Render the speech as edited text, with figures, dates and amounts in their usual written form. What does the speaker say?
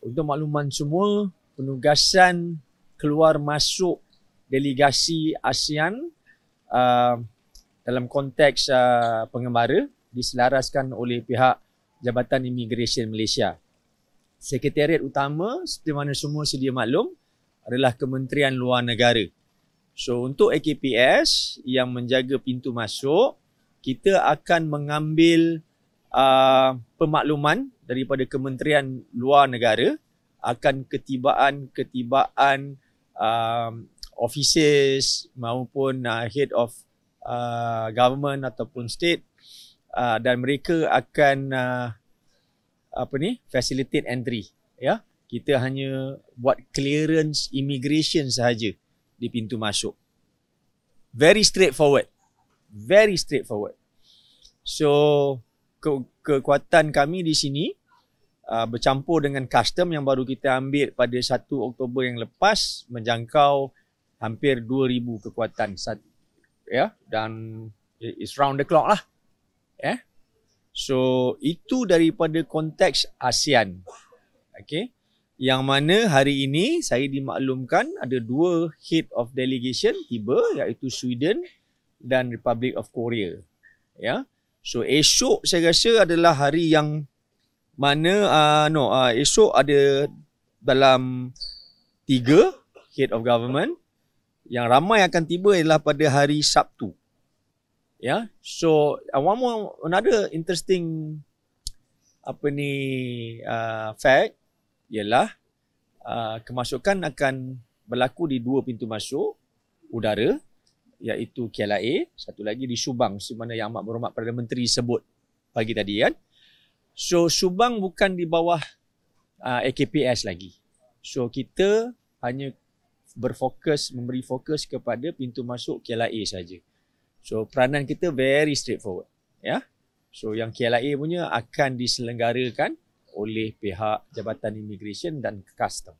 Untuk makluman semua, penugasan keluar masuk delegasi ASEAN dalam konteks pengembara diselaraskan oleh pihak Jabatan Imigresen Malaysia. Sekretariat utama seperti mana semua sedia maklum adalah Kementerian Luar Negara. So untuk AKPS yang menjaga pintu masuk, kita akan mengambil pemakluman daripada Kementerian Luar Negara akan ketibaan officers maupun head of government ataupun state, dan mereka akan facilitate entry, ya. Kita hanya buat clearance immigration sahaja di pintu masuk. Very straightforward. Very straightforward. So kekuatan kami di sini bercampur dengan custom yang baru kita ambil pada 1 Oktober yang lepas, menjangkau hampir 2,000 kekuatan, ya, dan it's round the clock lah, ya. So itu daripada konteks ASEAN. Okay. Yang mana hari ini saya dimaklumkan ada 2 head of delegation tiba, iaitu Sweden dan Republic of Korea, ya. So esok saya rasa adalah hari yang mana esok ada dalam 3 head of government. Yang ramai akan tiba ialah pada hari Sabtu. Ya, so another interesting fact ialah kemasukan akan berlaku di 2 pintu masuk udara, iaitu KLIA, satu lagi di Subang, sebagaimana yang amat berhormat Perdana Menteri sebut pagi tadi, kan. So Subang bukan di bawah AKPS lagi. So kita hanya memberi fokus kepada pintu masuk KLIA saja. So peranan kita very straightforward, ya. So yang KLIA punya akan diselenggarakan oleh pihak Jabatan Imigresen dan Custom.